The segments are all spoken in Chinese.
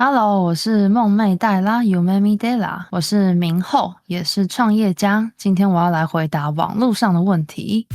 Hello，我是梦妹黛拉 Umemi Della，我是明后，也是创业家。今天我要来回答网络上的问题。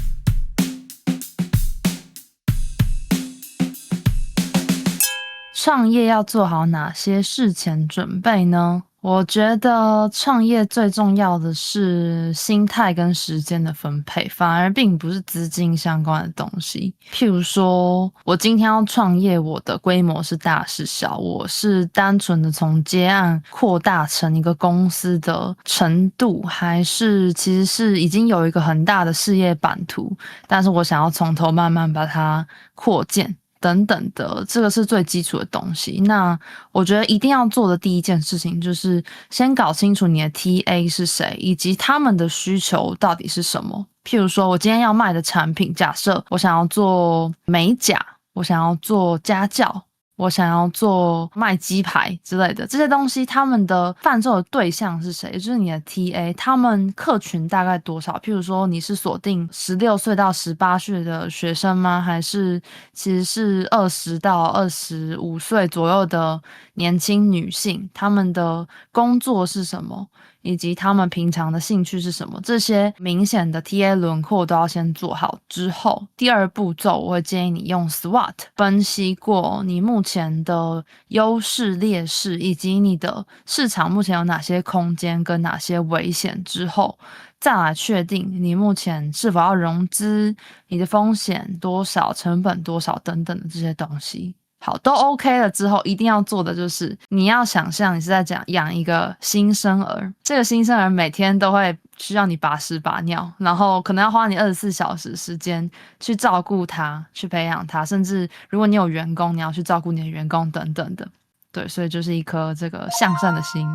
创业要做好哪些事前准备呢？我觉得创业最重要的是心态跟时间的分配，反而并不是资金相关的东西。譬如说，我今天要创业，我的规模是大是小，我是单纯的从接案扩大成一个公司的程度，还是其实是已经有一个很大的事业版图，但是我想要从头慢慢把它扩建。等等的，这个是最基础的东西。那我觉得一定要做的第一件事情，就是先搞清楚你的 TA 是谁，以及他们的需求到底是什么。譬如说，我今天要卖的产品，假设我想要做美甲，我想要做家教，我想要做卖鸡排之类的这些东西，他们的贩售的对象是谁？也就是你的 TA，他们客群大概多少？譬如说，你是锁定16岁到18岁的学生吗？还是其实是20到25岁左右的年轻女性？他们的工作是什么？以及他们平常的兴趣是什么？这些明显的 TA 轮廓都要先做好之后，第二步骤我会建议你用 SWOT 分析过你目前的优势、劣势，以及你的市场目前有哪些空间跟哪些危险之后，再来确定你目前是否要融资，你的风险多少、成本多少等等的这些东西。好，都 OK 了之后，一定要做的就是你要想象你是在养一个新生儿，这个新生儿每天都会需要你把屎把尿，然后可能要花你24小时时间去照顾他，去培养他，甚至如果你有员工，你要去照顾你的员工等等的。对，所以就是一颗这个向善的心。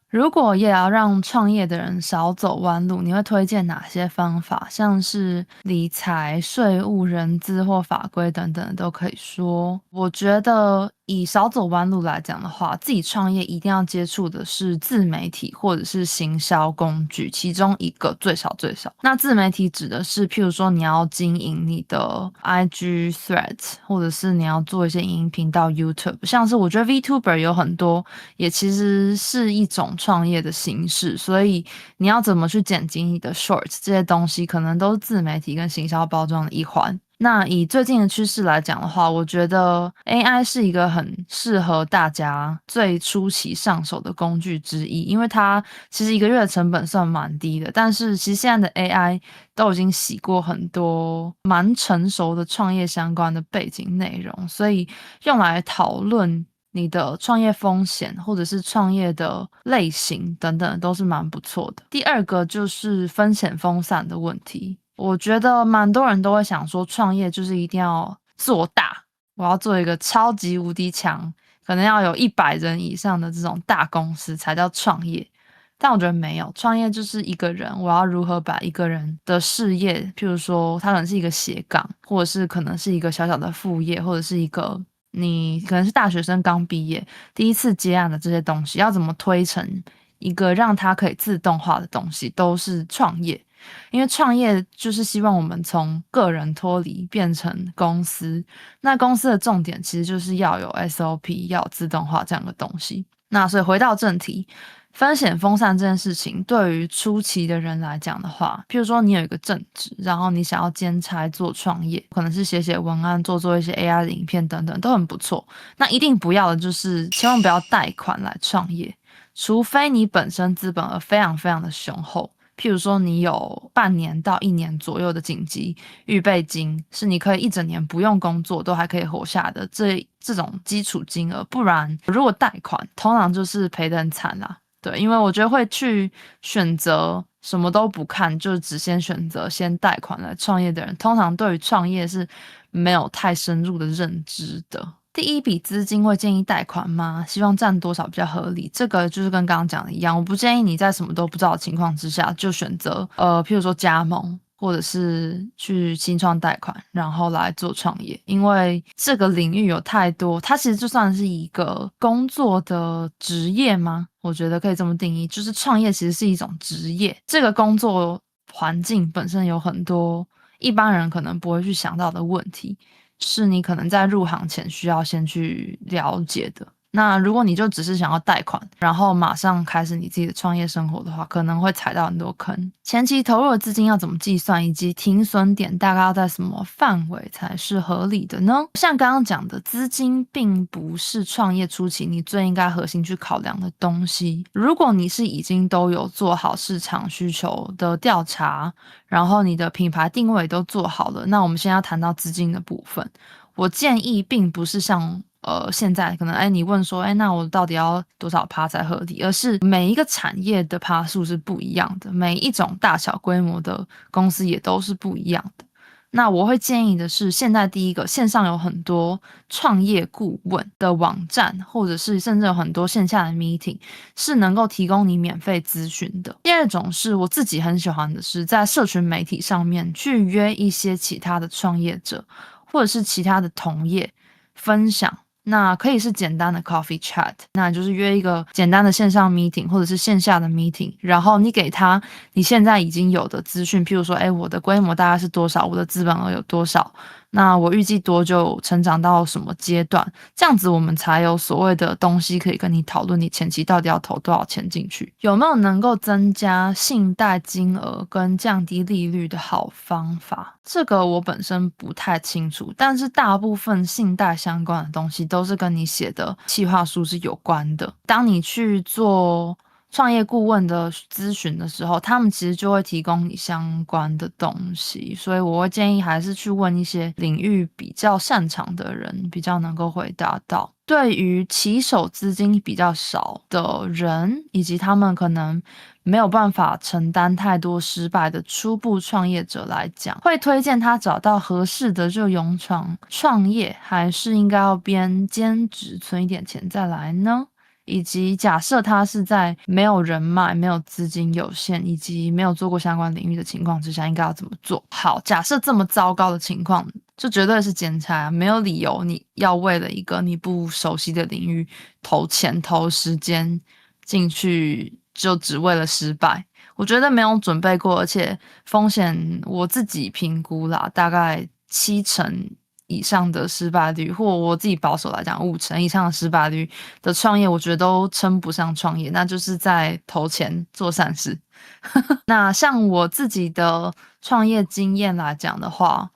如果也要让创业的人少走弯路，你会推荐哪些方法？像是理财、税务、人资或法规等等的都可以说。我觉得以少走弯路来讲的话，自己创业一定要接触的是自媒体或者是行销工具，其中一个最少最少。那自媒体指的是，譬如说你要经营你的 IG Threads，或者是你要做一些影音频道 YouTube，像是我觉得 VTuber 有很多，也其实是一种创业的形式，所以你要怎么去剪辑你的 Shorts 这些东西，可能都是自媒体跟行销包装的一环。那以最近的趋势来讲的话，我觉得 AI 是一个很适合大家最初期上手的工具之一，因为它其实一个月的成本算蛮低的，但是其实现在的 AI 都已经洗过很多蛮成熟的创业相关的背景内容，所以用来讨论你的创业风险或者是创业的类型等等都是蛮不错的。第二个就是风险分散的问题。我觉得蛮多人都会想说，创业就是一定要做大，我要做一个超级无敌强，可能要有100人以上的这种大公司才叫创业。但我觉得没有，创业就是一个人，我要如何把一个人的事业，譬如说他可能是一个斜杠，或者是可能是一个小小的副业，或者是一个你可能是大学生刚毕业第一次接案的这些东西，要怎么推成一个让它可以自动化的东西，都是创业。因为创业就是希望我们从个人脱离变成公司，那公司的重点其实就是要有 SOP，要有自动化这样的东西。那所以回到正题，风险分散这件事情对于初期的人来讲的话，譬如说你有一个正职，然后你想要兼差做创业，可能是写写文案，做一些 AI 的影片等等，都很不错。那一定不要的就是千万不要贷款来创业，除非你本身资本额非常非常的雄厚。譬如说，你有半年到1年左右的紧急预备金，是你可以一整年不用工作都还可以活下的这种基础金额，不然如果贷款，通常就是赔得很惨啦。对，因为我觉得会去选择什么都不看，就只先选择先贷款来创业的人，通常对于创业是没有太深入的认知的。第一笔资金会建议贷款吗？希望占多少比较合理？这个就是跟刚刚讲的一样，我不建议你在什么都不知道的情况之下就选择譬如说加盟，或者是去新创贷款，然后来做创业，因为这个领域有太多，它其实就算是一个工作的职业吗？我觉得可以这么定义，就是创业其实是一种职业，这个工作环境本身有很多一般人可能不会去想到的问题。是你可能在入行前需要先去了解的。那如果你就只是想要贷款，然后马上开始你自己的创业生活的话，可能会踩到很多坑。前期投入的资金要怎么计算，以及停损点大概要在什么范围才是合理的呢？像刚刚讲的，资金并不是创业初期你最应该核心去考量的东西。如果你是已经都有做好市场需求的调查，然后你的品牌定位都做好了，那我们现在要谈到资金的部分。我建议并不是像现在可能你问说那我到底要多少趴才合理，而是每一个产业的趴数是不一样的，每一种大小规模的公司也都是不一样的。那我会建议的是，现在第一个线上有很多创业顾问的网站，或者是甚至有很多线下的 meeting 是能够提供你免费咨询的。第二种是我自己很喜欢的是在社群媒体上面去约一些其他的创业者，或者是其他的同业分享。那可以是简单的 coffee chat， 那就是约一个简单的线上 meeting 或者是线下的 meeting， 然后你给他你现在已经有的资讯，譬如说我的规模大概是多少，我的资本额有多少，那我预计多久成长到什么阶段，这样子我们才有所谓的东西可以跟你讨论，你前期到底要投多少钱进去，有没有能够增加信贷金额跟降低利率的好方法。这个我本身不太清楚，但是大部分信贷相关的东西都是跟你写的企划书是有关的。当你去做创业顾问的咨询的时候，他们其实就会提供你相关的东西，所以我会建议还是去问一些领域比较擅长的人，比较能够回答到。对于起手资金比较少的人，以及他们可能没有办法承担太多失败的初步创业者来讲，会推荐他找到合适的就勇闯创业，还是应该要边兼职存一点钱再来呢？以及假设他是在没有人脉、没有资金有限，以及没有做过相关领域的情况之下，应该要怎么做？好，假设这么糟糕的情况，就绝对是兼差啊，没有理由你要为了一个你不熟悉的领域投钱、投时间进去，就只为了失败。我觉得没有准备过，而且风险我自己评估啦，大概70%以上的失败率，或我自己保守来讲5%以上的失败率的创业，我觉得都称不上创业，那就是在投钱做善事。那像我自己的创业经验来讲的话，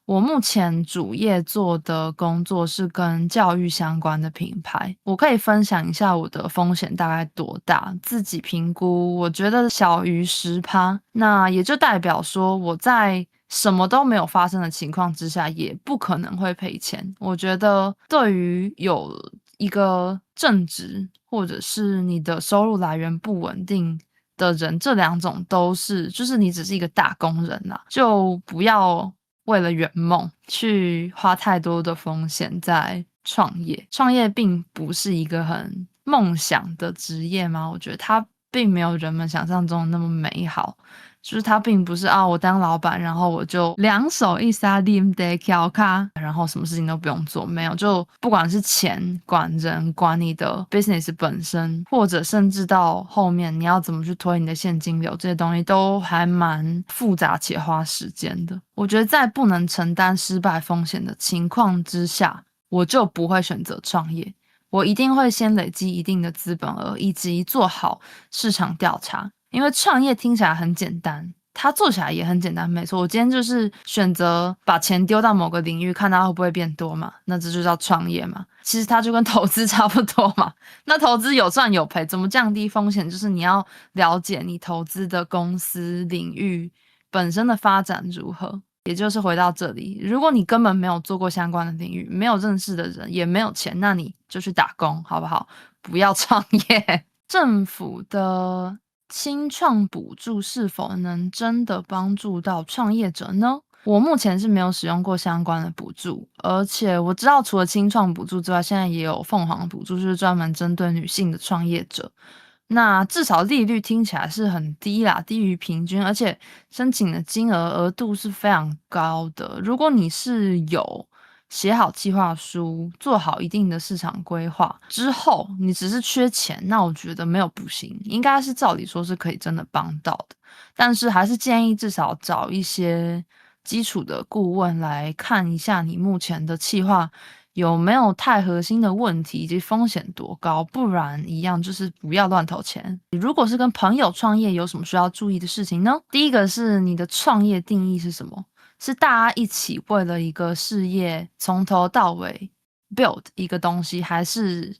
我目前主业做的工作是跟教育相关的品牌，我可以分享一下我的风险大概多大，自己评估，我觉得小于10%，那也就代表说我在什么都没有发生的情况之下，也不可能会赔钱。我觉得对于有一个正职或者是你的收入来源不稳定的人，这两种都是，就是你只是一个打工人啦，就不要为了圆梦去花太多的风险在创业。创业并不是一个很梦想的职业吗？我觉得它并没有人们想象中的那么美好。就是它并不是我当老板，然后我就两手一撒拎得敲卡，然后什么事情都不用做，没有，就不管是钱、管人、管你的 business 本身，或者甚至到后面你要怎么去推你的现金流，这些东西都还蛮复杂且花时间的。我觉得在不能承担失败风险的情况之下，我就不会选择创业。我一定会先累积一定的资本额，以及做好市场调查。因为创业听起来很简单，它做起来也很简单，没错。我今天就是选择把钱丢到某个领域，看它会不会变多嘛，那这就叫创业嘛。其实它就跟投资差不多嘛。那投资有赚有赔，怎么降低风险？就是你要了解你投资的公司领域本身的发展如何。也就是回到这里，如果你根本没有做过相关的领域，没有认识的人，也没有钱，那你就去打工，好不好？不要创业。政府的新创补助是否能真的帮助到创业者呢？我目前是没有使用过相关的补助，而且我知道除了新创补助之外，现在也有凤凰补助，就是专门针对女性的创业者。那至少利率听起来是很低啦，低于平均，而且申请的金额度是非常高的。如果你是有写好计划书，做好一定的市场规划之后，你只是缺钱，那我觉得没有不行，应该是照理说是可以真的帮到的。但是还是建议至少找一些基础的顾问来看一下你目前的计划有没有太核心的问题以及风险多高，不然一样就是不要乱投钱。如果是跟朋友创业，有什么需要注意的事情呢？第一个是你的创业定义是什么？是大家一起为了一个事业从头到尾 build 一个东西，还是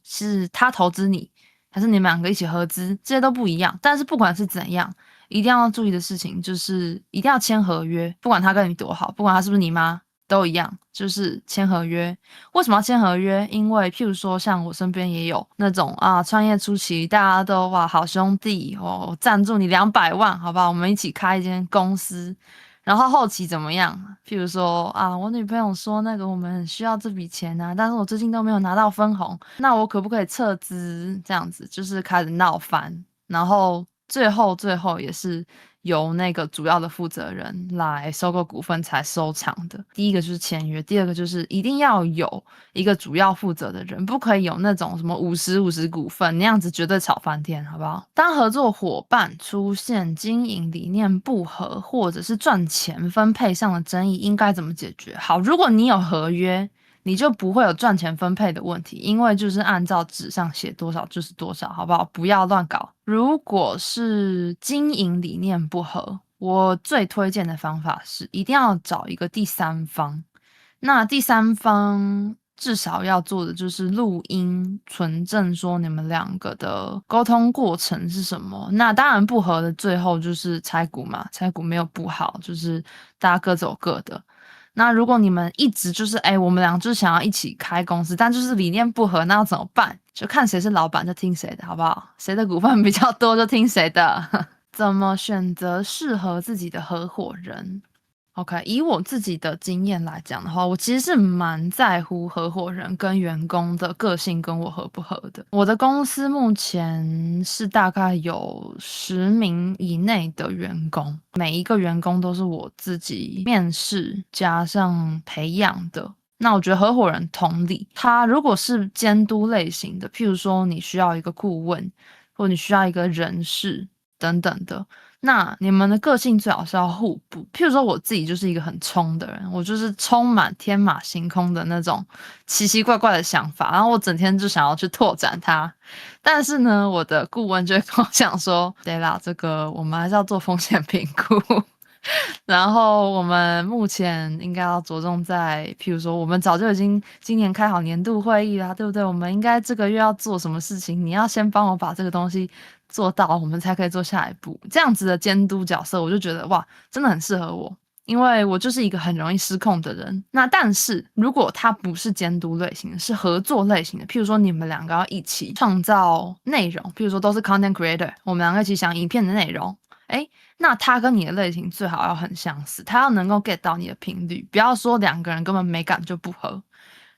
他投资你，还是你们两个一起合资，这些都不一样。但是不管是怎样，一定要注意的事情就是一定要签合约，不管他跟你多好，不管他是不是你妈，都一样，就是签合约。为什么要签合约？因为譬如说像我身边也有那种创业初期大家都哇好兄弟哦，赞助你200万，好不好？我们一起开一间公司。然后后期怎么样？譬如说我女朋友说那个我们很需要这笔钱啊，但是我最近都没有拿到分红，那我可不可以撤资？这样子就是开始闹翻，然后最后也是由那个主要的负责人来收购股份才收场的。第一个就是签约，第二个就是一定要有一个主要负责的人，不可以有那种什么50-50股份，那样子绝对吵翻天，好不好？当合作伙伴出现经营理念不合，或者是赚钱分配上的争议，应该怎么解决？好，如果你有合约，你就不会有赚钱分配的问题，因为就是按照纸上写多少就是多少，好不好？不要乱搞。如果是经营理念不合，我最推荐的方法是一定要找一个第三方。那第三方至少要做的就是录音存证，说你们两个的沟通过程是什么。那当然不合的最后就是拆股嘛，拆股没有不好，就是大家各走各的。那如果你们一直就是我们俩就是想要一起开公司，但就是理念不合，那要怎么办？就看谁是老板就听谁的，好不好？谁的股份比较多就听谁的。怎么选择适合自己的合伙人？OK，以我自己的经验来讲的话，我其实是蛮在乎合伙人跟员工的个性跟我合不合的。我的公司目前是大概有10名以内的员工，每一个员工都是我自己面试加上培养的。那我觉得合伙人同理，他如果是监督类型的，譬如说你需要一个顾问，或你需要一个人事等等的。那你们的个性最好是要互补。譬如说我自己就是一个很冲的人，我就是充满天马行空的那种奇奇怪怪的想法，然后我整天就想要去拓展它。但是呢，我的顾问就会跟我讲说，对啦，这个我们还是要做风险评估。然后我们目前应该要着重在，譬如说，我们早就已经今年开好年度会议啦，对不对？我们应该这个月要做什么事情？你要先帮我把这个东西做到，我们才可以做下一步。这样子的监督角色，我就觉得哇，真的很适合我，因为我就是一个很容易失控的人。那但是如果他不是监督类型的，是合作类型的，譬如说你们两个要一起创造内容，譬如说都是 content creator，我们两个一起想影片的内容。那他跟你的类型最好要很相似，他要能够 get 到你的频率，不要说两个人根本美感就不合，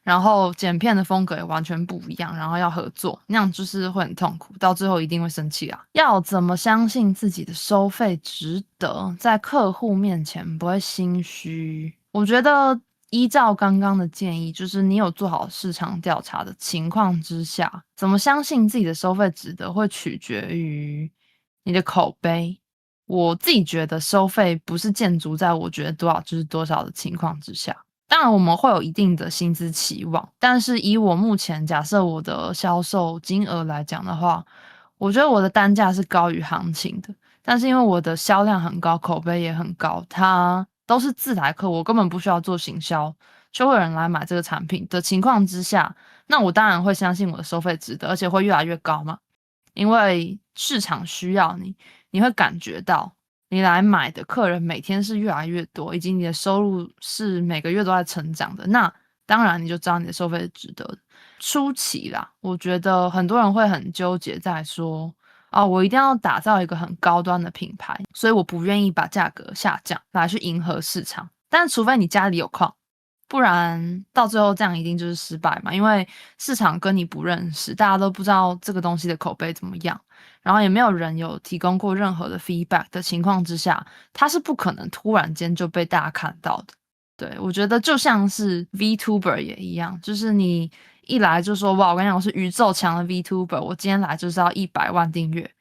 然后剪片的风格也完全不一样，然后要合作，那样就是会很痛苦，到最后一定会生气啊。要怎么相信自己的收费值得，在客户面前不会心虚？我觉得依照刚刚的建议，就是你有做好市场调查的情况之下，怎么相信自己的收费值得，会取决于你的口碑。我自己觉得收费不是建筑在我觉得多少就是多少的情况之下，当然我们会有一定的薪资期望，但是以我目前假设我的销售金额来讲的话，我觉得我的单价是高于行情的，但是因为我的销量很高，口碑也很高，它都是自来客，我根本不需要做行销，就会有人来买这个产品的情况之下，那我当然会相信我的收费值得，而且会越来越高嘛，因为市场需要你。你会感觉到你来买的客人每天是越来越多，以及你的收入是每个月都在成长的，那当然你就知道你的收费是值得的。初期啦，我觉得很多人会很纠结在说我一定要打造一个很高端的品牌，所以我不愿意把价格下降来去迎合市场，但除非你家里有矿，不然到最后这样一定就是失败嘛，因为市场跟你不认识，大家都不知道这个东西的口碑怎么样，然后也没有人有提供过任何的 feedback 的情况之下，它是不可能突然间就被大家看到的。对，我觉得就像是 VTuber 也一样，就是你一来就说哇，我跟你讲我是宇宙强的 VTuber，我今天来就是要100万订阅，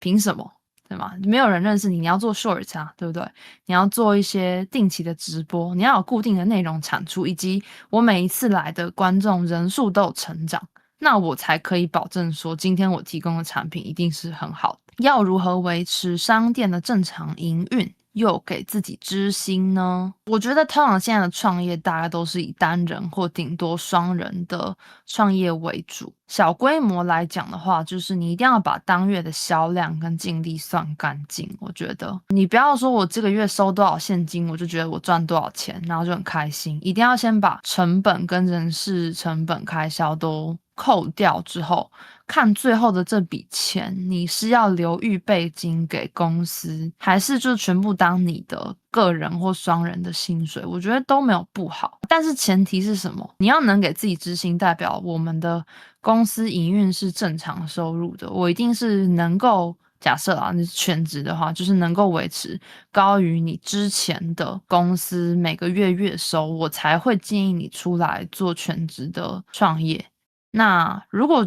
凭什么？对吗？没有人认识你，你要做 short 啊，对不对？你要做一些定期的直播，你要有固定的内容产出，以及我每一次来的观众人数都有成长，那我才可以保证说，今天我提供的产品一定是很好的。要如何维持商店的正常营运，又给自己知心呢？我觉得通常现在的创业大概都是以单人或顶多双人的创业为主。小规模来讲的话，就是你一定要把当月的销量跟净利算干净。我觉得你不要说我这个月收多少现金，我就觉得我赚多少钱，然后就很开心。一定要先把成本跟人事成本开销都扣掉之后，看最后的这笔钱，你是要留预备金给公司，还是就全部当你的个人或双人的薪水？我觉得都没有不好，但是前提是什么？你要能给自己知心，代表我们的公司营运是正常收入的，我一定是能够。假设啊，你是全职的话，就是能够维持高于你之前的公司每个月月收，我才会建议你出来做全职的创业。那如果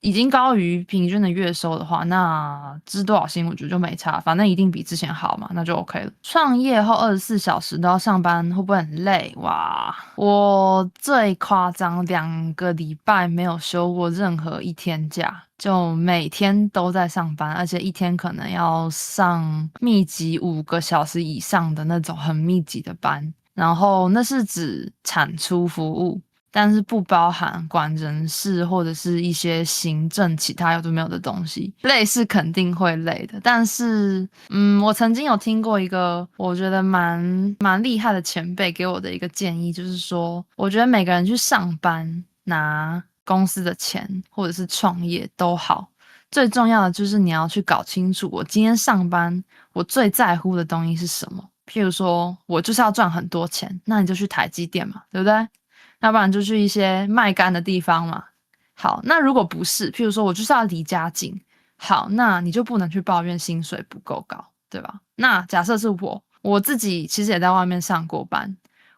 已经高于平均的月收的话，那支多少薪我觉得就没差，反正一定比之前好嘛，那就 OK 了。创业后24小时都要上班，会不会很累？哇，我最夸张2个礼拜没有休过任何一天假，就每天都在上班，而且一天可能要上密集5个小时以上的那种很密集的班，然后那是指产出服务。但是不包含管人事或者是一些行政其他有的没有的东西，累是肯定会累的。但是，我曾经有听过一个我觉得蛮厉害的前辈给我的一个建议，就是说，我觉得每个人去上班拿公司的钱或者是创业都好，最重要的就是你要去搞清楚，我今天上班我最在乎的东西是什么。譬如说，我就是要赚很多钱，那你就去台积电嘛，对不对？要不然就去一些卖干的地方嘛。好，那如果不是，譬如说我就是要离家近，好，那你就不能去抱怨薪水不够高，对吧？那假设是我自己其实也在外面上过班，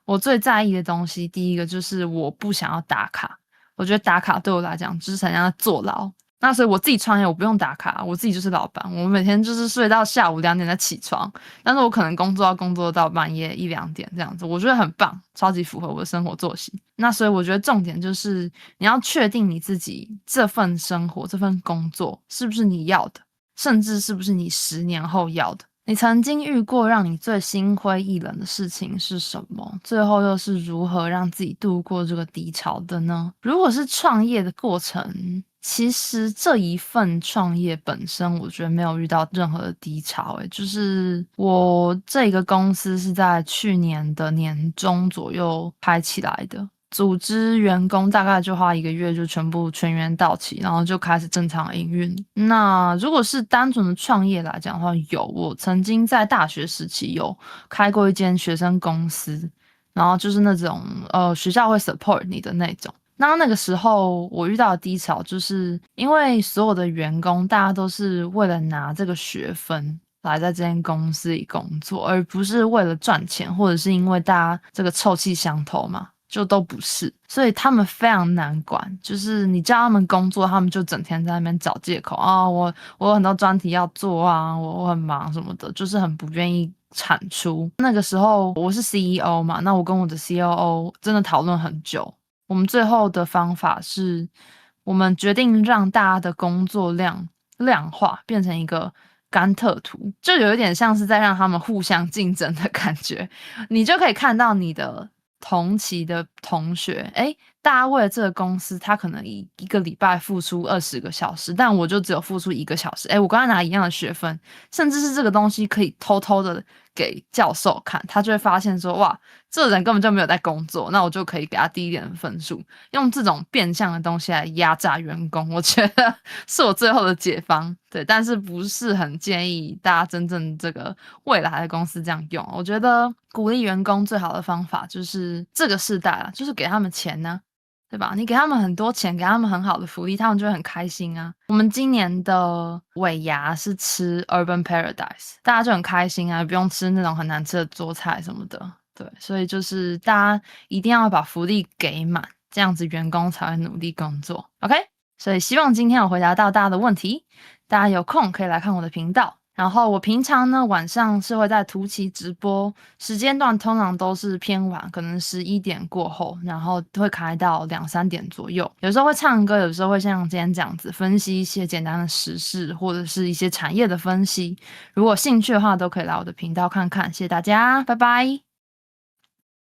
我最在意的东西，第一个就是我不想要打卡，我觉得打卡对我来讲就是很像在坐牢。那所以我自己创业，我不用打卡，我自己就是老板，我每天就是睡到下午2点再起床，但是我可能工作到半夜1、2点这样子，我觉得很棒，超级符合我的生活作息。那所以我觉得重点就是你要确定你自己这份生活、这份工作是不是你要的，甚至是不是你10年后要的。你曾经遇过让你最心灰意冷的事情是什么？最后又是如何让自己度过这个低潮的呢？如果是创业的过程，其实这一份创业本身，我觉得没有遇到任何的低潮。就是我这个公司是在去年的年中左右开起来的。组织员工大概就花1个月就全员到齐，然后就开始正常营运。那如果是单纯的创业来讲的话，我曾经在大学时期有开过一间学生公司，然后就是那种学校会 support 你的那种。那个时候我遇到的低潮，就是因为所有的员工大家都是为了拿这个学分来在这间公司里工作，而不是为了赚钱，或者是因为大家这个臭气相投嘛。就都不是，所以他们非常难管。就是你叫他们工作，他们就整天在那边找借口啊，我有很多专题要做啊，我很忙什么的，就是很不愿意产出。那个时候我是 CEO 嘛，那我跟我的 COO 真的讨论很久。我们最后的方法是，我们决定让大家的工作量化，变成一个甘特图，就有一点像是在让他们互相竞争的感觉。你就可以看到你的同期的同学，大家为了这个公司，他可能一个礼拜付出20个小时，但我就只有付出1个小时。我跟他拿一样的学分，甚至是这个东西可以偷偷的给教授看，他就会发现说，哇，这人根本就没有在工作，那我就可以给他低一点的分数，用这种变相的东西来压榨员工，我觉得是我最后的解方。对，但是不是很建议大家真正这个未来的公司这样用。我觉得鼓励员工最好的方法就是这个世代啊，就是给他们钱呢，对吧？你给他们很多钱，给他们很好的福利，他们就会很开心啊。我们今年的尾牙是吃 Urban Paradise，大家就很开心啊，不用吃那种很难吃的桌菜什么的。对，所以就是大家一定要把福利给满，这样子员工才会努力工作。OK，所以希望今天有回答到大家的问题。大家有空可以来看我的频道，然后我平常呢晚上是会在图奇直播，时间段通常都是偏晚，可能11点过后，然后会开到2、3点左右。有时候会唱歌，有时候会像今天这样子分析一些简单的时事或者是一些产业的分析。如果有兴趣的话，都可以来我的频道看看。谢谢大家，拜拜。